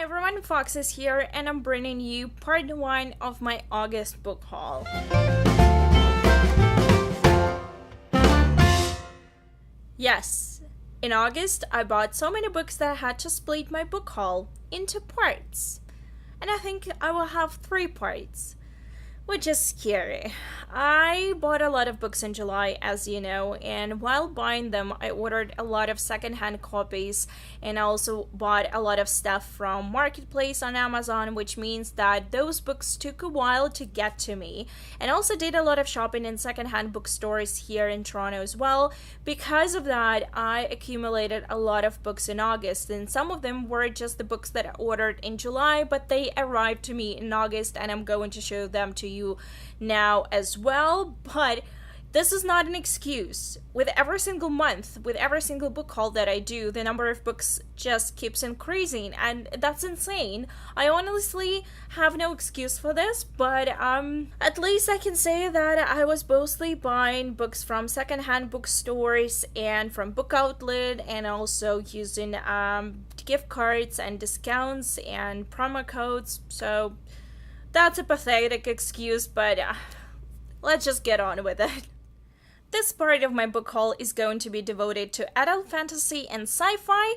Hi everyone, Fox is here and I'm bringing you part 1 of my August book haul. Yes, in August I bought so many books that I had to split my book haul into parts. And I think I will have 3 parts, which is scary. I bought a lot of books in July, as you know, and while buying them, I ordered a lot of secondhand copies, and I also bought a lot of stuff from Marketplace on Amazon, which means that those books took a while to get to me. And I also did a lot of shopping in secondhand bookstores here in Toronto as well. Because of that, I accumulated a lot of books in August, and some of them were just the books that I ordered in July, but they arrived to me in August, and I'm going to show them to you now as well. But this is not an excuse. With every single month, with every single book haul that I do, the number of books just keeps increasing, and that's insane. I honestly have no excuse for this, but at least I can say that I was mostly buying books from secondhand bookstores and from Book Outlet, and also using gift cards and discounts and promo codes. So that's a pathetic excuse, but let's just get on with it. This part of my book haul is going to be devoted to adult fantasy and sci-fi,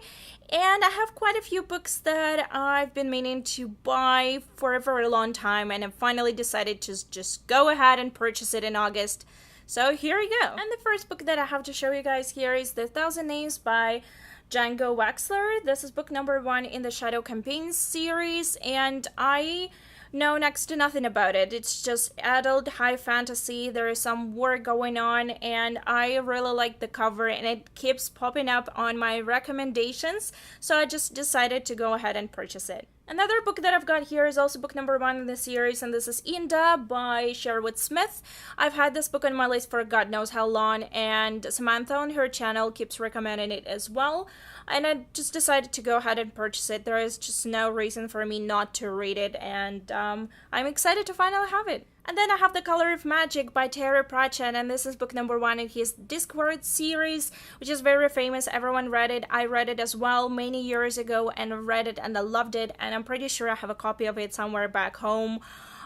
and I have quite a few books that I've been meaning to buy for a very long time, and I finally decided to just go ahead and purchase it in August. So here we go. And the first book that I have to show you guys here is The Thousand Names by Django Wexler. This is book number 1 in the Shadow Campaign series, and I know next to nothing about it. It's just adult high fantasy. There is some war going on, and I really like the cover, and it keeps popping up on my recommendations, so I just decided to go ahead and purchase it. Another book that I've got here is also book number 1 in the series, and this is Inda by Sherwood Smith. I've had this book on my list for God knows how long, and Samantha on her channel keeps recommending it as well, and I just decided to go ahead and purchase it. There is just no reason for me not to read it, and I'm excited to finally have it. And then I have The Color of Magic by Terry Pratchett, and this is book number 1 in his Discworld series, which is very famous. Everyone read it. I read it as well many years ago, and read it and I loved it, and I'm pretty sure I have a copy of it somewhere back home.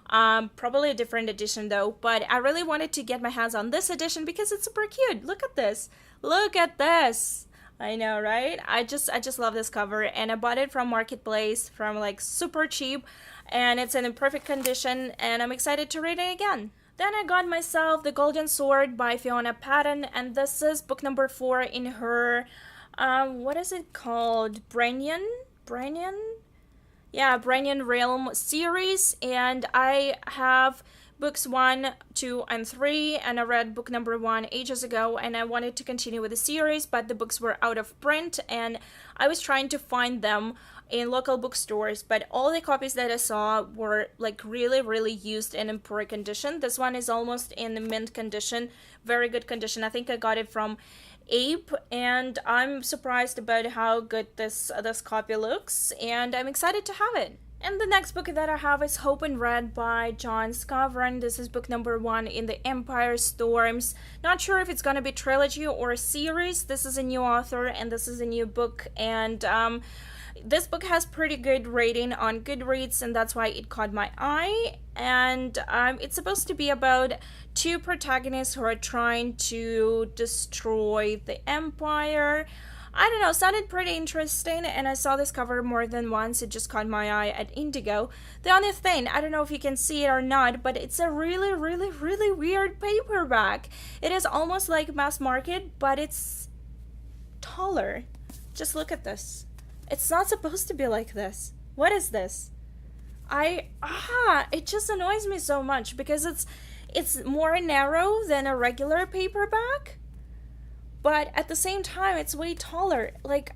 Probably a different edition though, but I really wanted to get my hands on this edition because it's super cute. Look at this. Look at this. I know, right? I just love this cover, and I bought it from Marketplace from like super cheap, and it's in perfect condition, and I'm excited to read it again. Then I got myself The Golden Sword by Fiona Patton, and this is book number 4 in her, what is it called? Brainian? Yeah, Brainian Realm series, and I have books 1, 2, and 3, and I read book number 1 ages ago, and I wanted to continue with the series, but the books were out of print, and I was trying to find them in local bookstores, but all the copies that I saw were like really used and in poor condition. This one is almost in mint condition, very good condition. I think I got it from Ape, and I'm surprised about how good this copy looks, and I'm excited to have it. And the next book that I have is Hope and Red by John Scavran. This is book number 1 in the Empire Storms. Not sure if it's gonna be trilogy or a series. This is a new author, and this is a new book, and this book has pretty good rating on Goodreads, and that's why it caught my eye. And it's supposed to be about 2 protagonists who are trying to destroy the Empire. I don't know, sounded pretty interesting, and I saw this cover more than once. It just caught my eye at Indigo. The only thing, I don't know if you can see it or not, but it's a really weird paperback. It is almost like mass market, but it's taller. Just look at this. It's not supposed to be like this. What is this? It just annoys me so much because it's more narrow than a regular paperback, but at the same time it's way taller. Like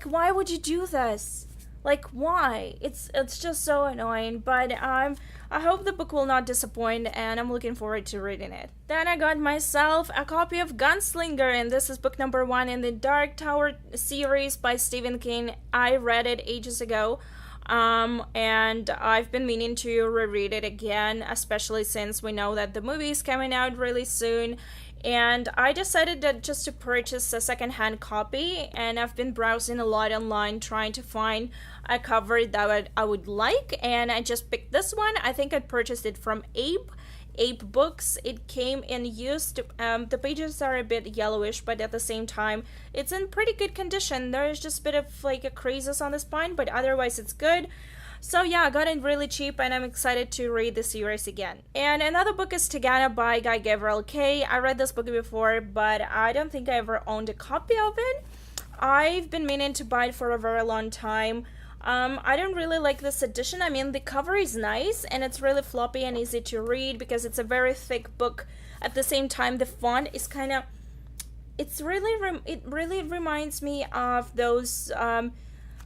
why would you do this? Like, why? It's just so annoying, but I hope the book will not disappoint, and I'm looking forward to reading it. Then I got myself a copy of Gunslinger, and this is book number 1 in the Dark Tower series by Stephen King. I read it ages ago, and I've been meaning to reread it again, especially since we know that the movie is coming out really soon. and I decided that just to purchase a secondhand copy, and I've been browsing a lot online trying to find a cover that I would like, and I just picked this one. I think I purchased it from Ape Books. It came in used. The pages are a bit yellowish, but at the same time, it's in pretty good condition. There's just a bit of like a creases on the spine, but otherwise it's good. So yeah, I got it really cheap, and I'm excited to read the series again. And another book is Tagana by Guy Gabriel Kay. I read this book before, but I don't think I ever owned a copy of it. I've been meaning to buy it for a very long time. I don't really like this edition. I mean, the cover is nice, and it's really floppy and easy to read because it's a very thick book. At the same time, the font is kind of... it really reminds me of those...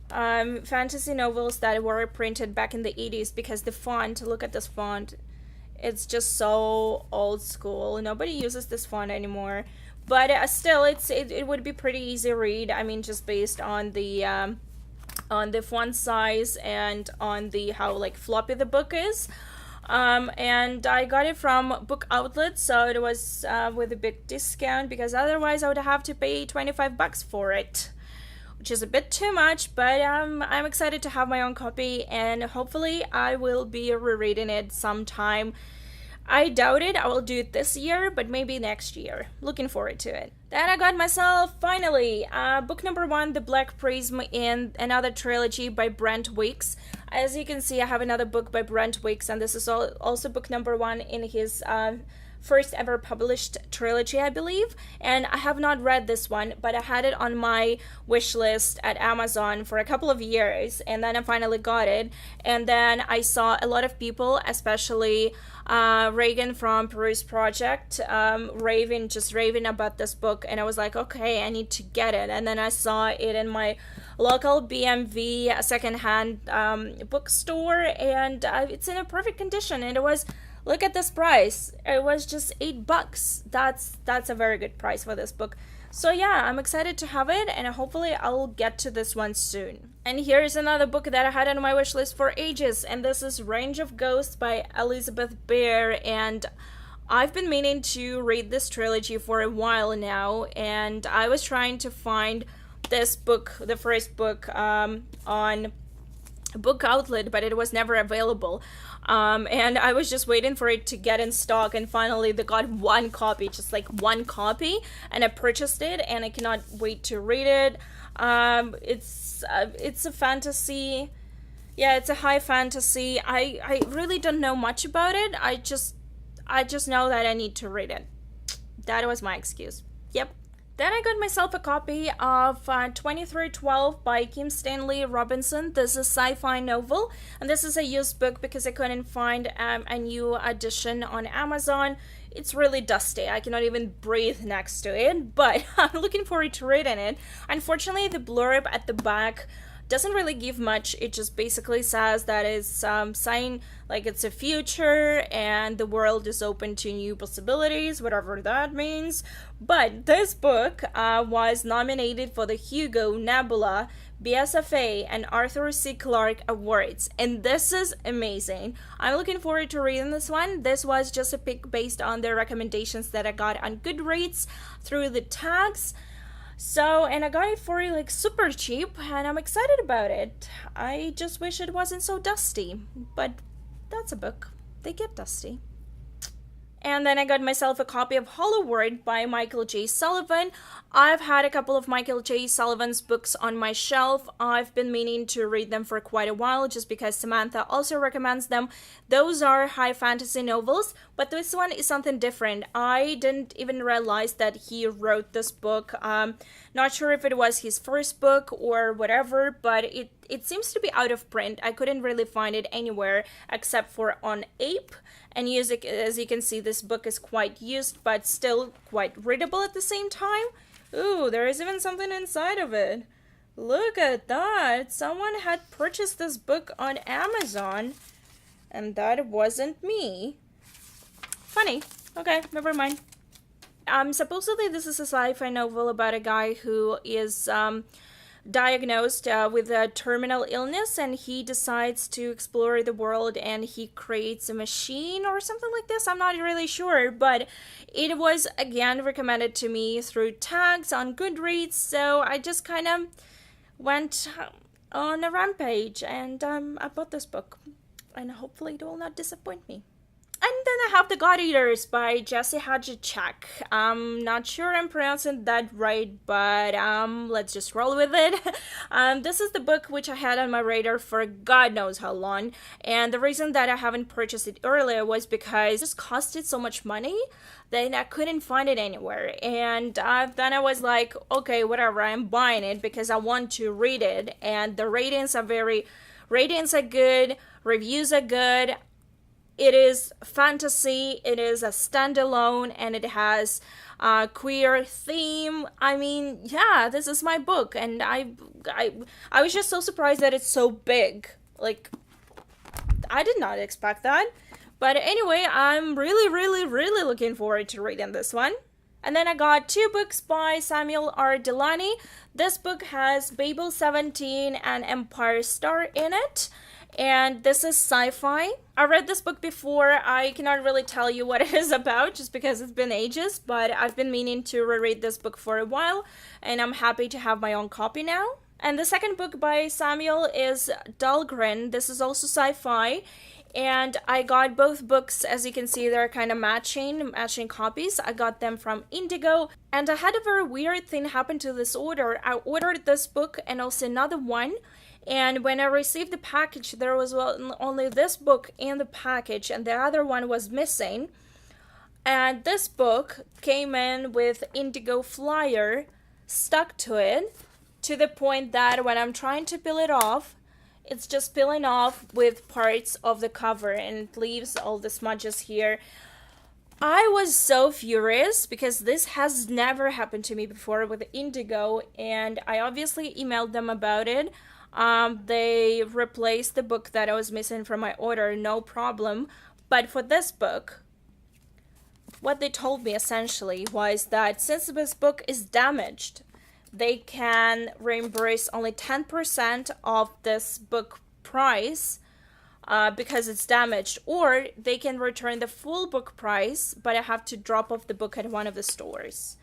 fantasy novels that were printed back in the 80s, because the font, look at this font, it's just so old school. Nobody uses this font anymore, but still it would be pretty easy read. I mean, just based on the font size and on the how like floppy the book is. And I got it from Book Outlet, so it was with a big discount, because otherwise I would have to pay $25 for it, which is a bit too much, but I'm excited to have my own copy, and hopefully I will be rereading it sometime. I doubt it, I will do it this year, but maybe next year. Looking forward to it. Then I got myself, finally, book number 1, The Black Prism, in another trilogy by Brent Weeks. As you can see, I have another book by Brent Weeks, and this is also book number 1 in his first ever published trilogy, I believe. And I have not read this one, but I had it on my wish list at Amazon for a couple of years, and then I finally got it. And then I saw a lot of people, especially Reagan from Peruse Project, raving about this book, and I was like, okay, I need to get it. And then I saw it in my local BMV secondhand bookstore, and it's in a perfect condition, and it was... look at this price. It was just $8. That's a very good price for this book. So yeah, I'm excited to have it, and hopefully I'll get to this one soon. And here's another book that I had on my wish list for ages, and this is Range of Ghosts by Elizabeth Bear, and I've been meaning to read this trilogy for a while now, and I was trying to find this book, the first book, on Book Outlet, but it was never available. And I was just waiting for it to get in stock, and finally they got one copy, just like one copy, and I purchased it, and I cannot wait to read it. It's a fantasy. Yeah, it's a high fantasy. I really don't know much about it. I just know that I need to read it. That was my excuse. Yep. Then I got myself a copy of 2312 by Kim Stanley Robinson. This is a sci-fi novel, and this is a used book because I couldn't find a new edition on Amazon. It's really dusty. I cannot even breathe next to it, but I'm looking forward to reading it. Unfortunately, the blurb at the back doesn't really give much. It just basically says that it's saying like it's a future and the world is open to new possibilities, whatever that means. But this book was nominated for the Hugo, Nebula, BSFA, and Arthur C. Clarke Awards, and this is amazing. I'm looking forward to reading this one. This was just a pick based on the recommendations that I got on Goodreads through the tags. So, and I got it for like super cheap, and I'm excited about it. I just wish it wasn't so dusty, but that's a book. They get dusty. And then I got myself a copy of Hollow World by Michael J. Sullivan. I've had a couple of Michael J. Sullivan's books on my shelf. I've been meaning to read them for quite a while just because Samantha also recommends them. Those are high fantasy novels, but this one is something different. I didn't even realize that he wrote this book. Not sure if it was his first book or whatever, but it seems to be out of print. I couldn't really find it anywhere except for on Ape. And as you can see, this book is quite used, but still quite readable at the same time. Ooh, there is even something inside of it. Look at that. Someone had purchased this book on Amazon, and that wasn't me. Funny. Okay, never mind. Supposedly this is a sci-fi novel about a guy who is diagnosed with a terminal illness, and he decides to explore the world, and he creates a machine or something like this. I'm not really sure, but it was again recommended to me through tags on Goodreads, so I just kind of went on a rampage, and I bought this book, and hopefully it will not disappoint me. And then I have The God Eaters by Jesse Hadjichak. I'm not sure I'm pronouncing that right, but let's just roll with it. This is the book which I had on my radar for God knows how long, and the reason that I haven't purchased it earlier was because it just costed so much money that I couldn't find it anywhere. And then I was like, okay, whatever, I'm buying it because I want to read it, and the ratings are good, reviews are good. It is fantasy, it is a standalone, and it has a queer theme. I mean, yeah, this is my book, and I was just so surprised that it's so big. Like, I did not expect that. But anyway, I'm really, really, really looking forward to reading this one. And then I got 2 books by Samuel R. Delany. This book has Babel 17 and Empire Star in it. And this is Sci-Fi. I read this book before. I cannot really tell you what it is about just because it's been ages, but I've been meaning to reread this book for a while, and I'm happy to have my own copy now. And the second book by Samuel is Dahlgren. This is also sci-fi, and I got both books. As you can see, they're kind of matching copies. I got them from Indigo, and I had a very weird thing happen to this order. I ordered this book and also another one, and when I received the package, there was only this book in the package, and the other one was missing. And this book came in with Indigo flyer stuck to it, to the point that when I'm trying to peel it off, it's just peeling off with parts of the cover, and it leaves all the smudges here. I was so furious because this has never happened to me before with Indigo, and I obviously emailed them about it. They replaced the book that I was missing from my order, no problem. But for this book, what they told me essentially was that since this book is damaged, they can reimburse only 10% of this book price because it's damaged, or they can return the full book price, but I have to drop off the book at one of the stores.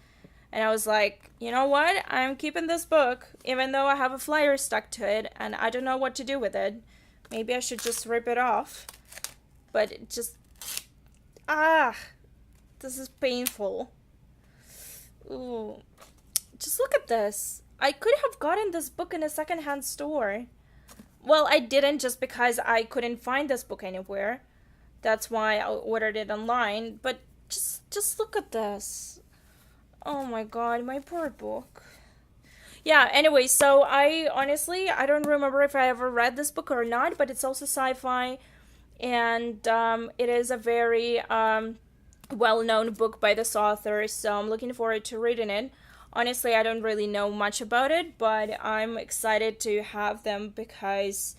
And I was like, you know what? I'm keeping this book, even though I have a flyer stuck to it, and I don't know what to do with it. Maybe I should just rip it off. But it just... this is painful. Ooh. Just look at this. I could have gotten this book in a secondhand store. Well, I didn't, just because I couldn't find this book anywhere. That's why I ordered it online. But just look at this. Oh my god, my poor book. Yeah, anyway, so I don't remember if I ever read this book or not, but it's also sci-fi, and it is a very well-known book by this author, so I'm looking forward to reading it. Honestly, I don't really know much about it, but I'm excited to have them because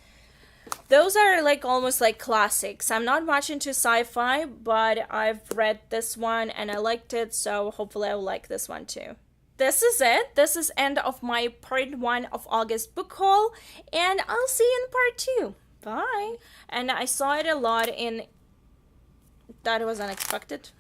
those are almost like classics. I'm not much into sci-fi, but I've read this one and I liked it, so hopefully I will like this one too. This is it. This is end of my part 1 of August book haul, and I'll see you in part 2. Bye. And I saw it a lot in... That was unexpected.